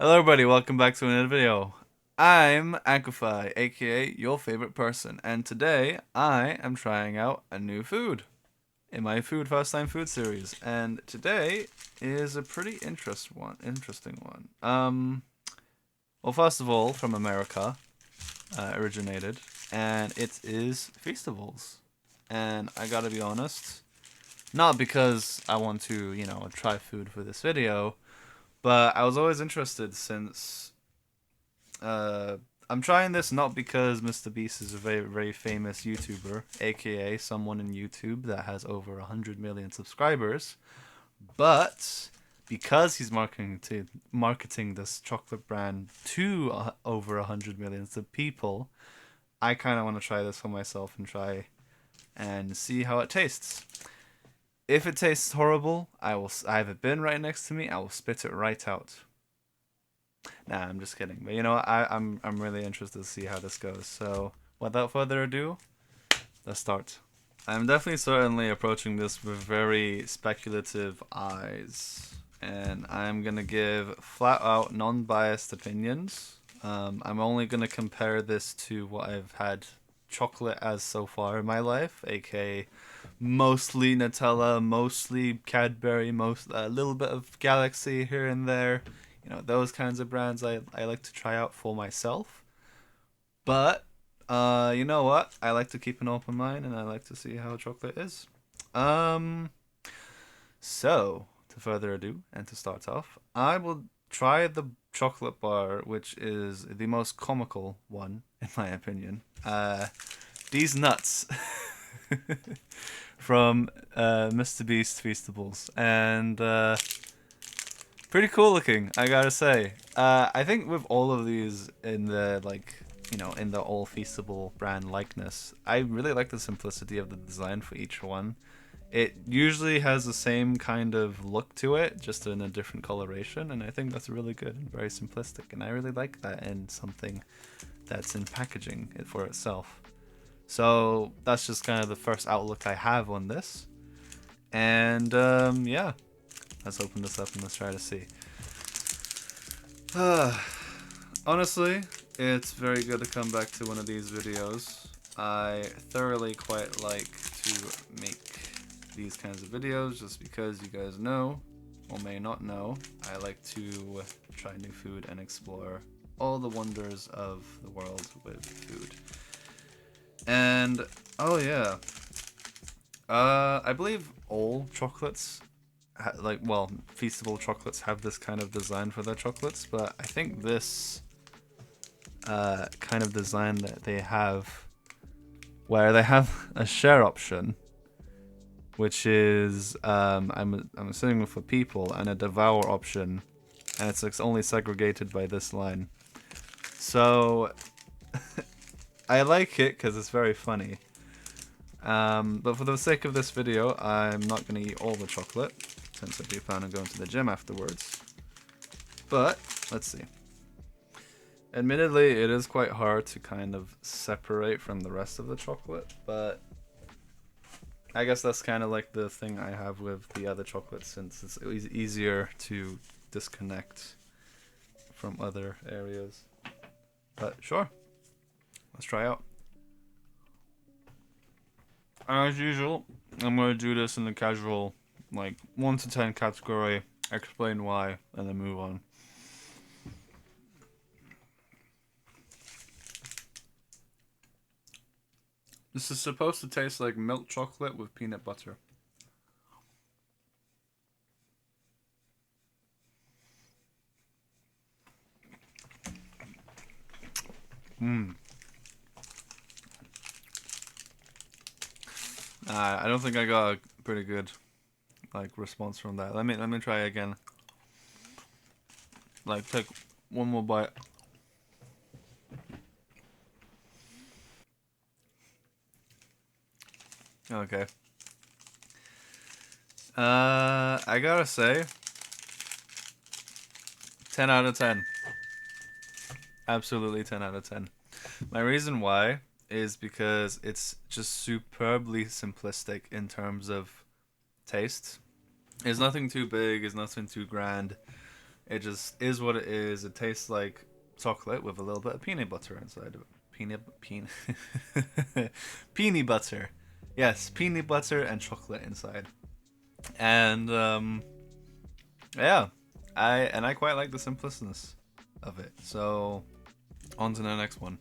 Hello everybody, welcome back to another video. I'm Akufai, aka your favorite person, and today I am trying out a new food in my first time food series. And today is a pretty interesting one. Well, first of all, from America, originated, and it is Feastables. And I gotta be honest, not because I want to, try food for this video, but I was always interested since uh, I'm trying this not because Mr. Beast is a very famous YouTuber, aka someone in YouTube that has over 100 million subscribers, but because he's marketing this chocolate brand to over 100 millions of people, I kind of want to try this for myself and try and see how it tastes. If it tastes horrible, I have a bin right next to me. I will spit it right out. Nah, I'm just kidding. But you know what? I'm really interested to see how this goes. So without further ado, let's start. I'm definitely certainly approaching this with very speculative eyes, and I'm gonna give flat out non-biased opinions. I'm only gonna compare this to what I've had chocolate as so far in my life, aka mostly Nutella, mostly Cadbury, most a little bit of Galaxy here and there. You know, those kinds of brands I like to try out for myself. But you know what? I like to keep an open mind and I like to see how chocolate is. Um so to further ado and to start off, I will try the chocolate bar, which is the most comical one in my opinion. Deez Nuts from Mr. Beast Feastables, and pretty cool looking, I gotta say. I think with all of these in the in the all Feastable brand likeness, I really like the simplicity of the design for each one. It usually has the same kind of look to it, just in a different coloration, and I think that's really good and very simplistic, and I really like that in something that's in packaging it for itself. So that's just kind of the first outlook I have on this. And yeah, let's open this up and let's try to see. Honestly, it's very good to come back to one of these videos. I thoroughly quite like to make these kinds of videos just because you guys know, or may not know, I like to try new food and explore all the wonders of the world with food. And oh yeah, I believe all chocolates, well, Feastable chocolates have this kind of design for their chocolates, but I think this kind of design that they have, where they have a share option, which is I'm assuming for people, and a devour option, and it's only segregated by this line. So I like it because it's very funny. But for the sake of this video, I'm not going to eat all the chocolate, since I do plan on going to the gym afterwards. But, let's see. Admittedly, it is quite hard to kind of separate from the rest of the chocolate, but I guess that's kind of like the thing I have with the other chocolates, since it's easier to disconnect from other areas. But sure, let's try out. As usual, I'm going to do this in the casual, like 1 to 10 category, explain why, and then move on. This is supposed to taste like milk chocolate with peanut butter. Mmm. I don't think I got a pretty good response from that. Let me try again. Like take one more bite. Okay. I gotta say, 10 out of 10. Absolutely 10 out of 10. My reason why is because it's just superbly simplistic in terms of taste. It's nothing too big, it's nothing too grand. It just is what it is. It tastes like chocolate with a little bit of peanut butter inside of it. Peanut butter. Yes, peanut butter and chocolate inside. And yeah, I quite like the simplicity of it. So on to the next one.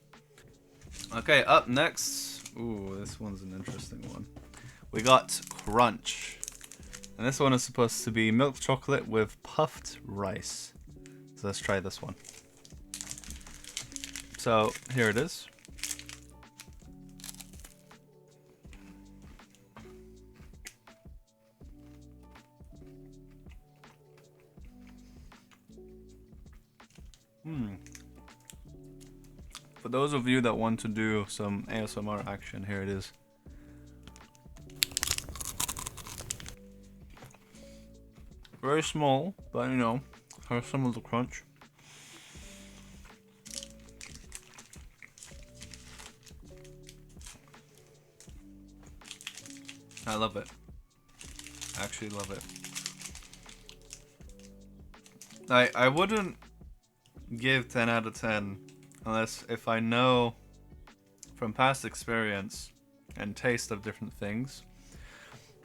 Okay, up next. Ooh, this one's an interesting one. We got Crunch. And this one is supposed to be milk chocolate with puffed rice. So let's try this one. So here it is. For those of you that want to do some ASMR action, here it is. Very small, but you know, has some of the crunch. I love it. I actually love it. I wouldn't give 10 out of 10 unless if I know from past experience and taste of different things.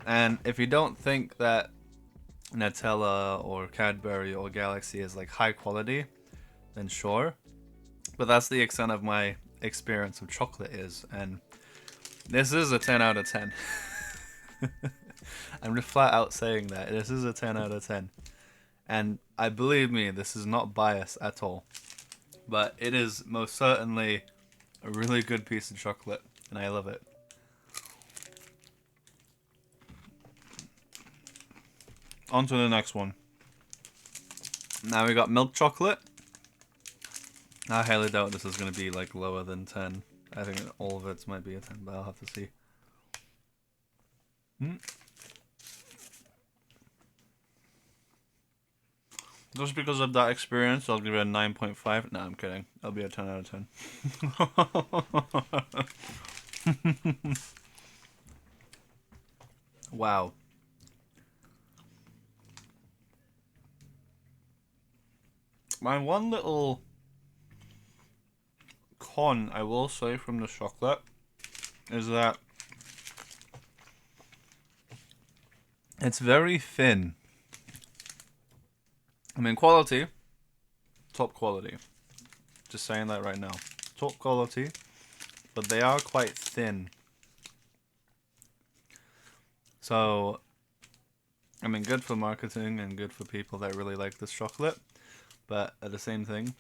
And if you don't think that Nutella or Cadbury or Galaxy is like high quality, then sure. But that's the extent of my experience of chocolate is, and this is a 10 out of 10. I'm just flat out saying that. This is a 10 out of 10. And I believe me, this is not biased at all. But it is most certainly a really good piece of chocolate, and I love it. On to the next one. Now we got milk chocolate. I highly doubt this is going to be like lower than 10. I think all of it might be a 10, but I'll have to see. Just because of that experience, I'll give it a 9.5. No, I'm kidding. It'll be a 10 out of 10. Wow. My one little con I will say from the chocolate is that it's very thin. I mean, quality, top quality. Just saying that right now. Top quality, but they are quite thin. So, I mean, good for marketing and good for people that really like this chocolate. But at the same time,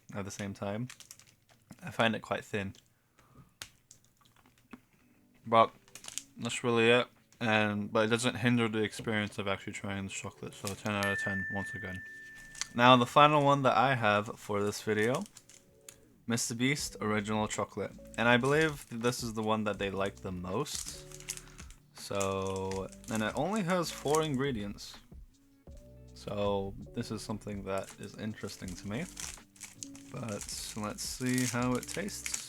I find it quite thin. But that's really it. But it doesn't hinder the experience of actually trying the chocolate. So 10 out of 10 once again. Now the final one that I have for this video, Mr. Beast Original Chocolate. And I believe this is the one that they like the most. So, and it only has 4 ingredients. So this is something that is interesting to me. But let's see how it tastes.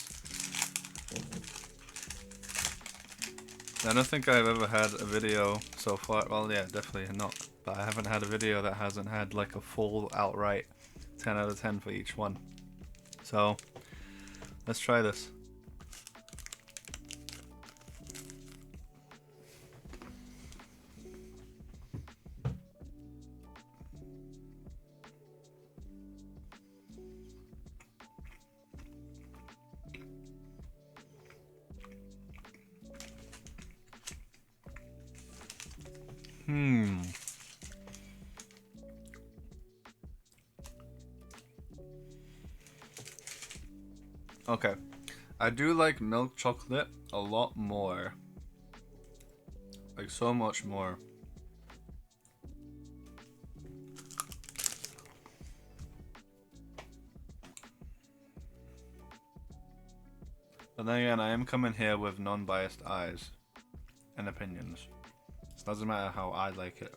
I don't think I've ever had a video so far. Well, yeah, definitely not. But I haven't had a video that hasn't had like a full outright 10 out of 10 for each one. So, let's try this. Okay. I do like milk chocolate a lot more. Like so much more. But then again, I am coming here with non-biased eyes and opinions. It doesn't matter how I like it.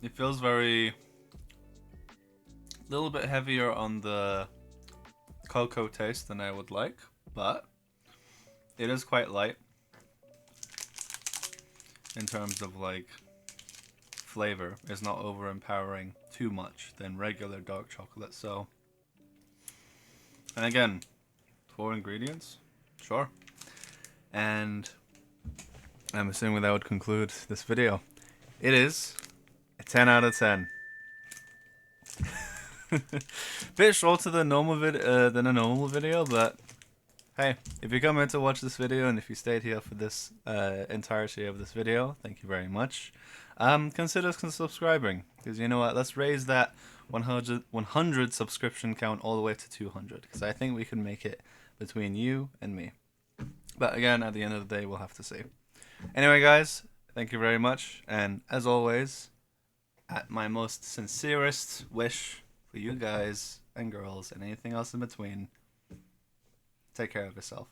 It feels very... little bit heavier on the cocoa taste than I would like, but it is quite light in terms of like flavor is not overpowering too much than regular dark chocolate. So, and again, 4 ingredients, sure. And I'm assuming that would conclude this video. It is a 10 out of 10. Bit shorter than a normal video, but hey, if you come in to watch this video and if you stayed here for this entirety of this video, thank you very much. Consider subscribing, because you know what? Let's raise that 100 subscription count all the way to 200, because I think we can make it between you and me. But again, at the end of the day, we'll have to see. Anyway, guys, thank you very much, and as always, at my most sincerest wish for you guys and girls and anything else in between, take care of yourself.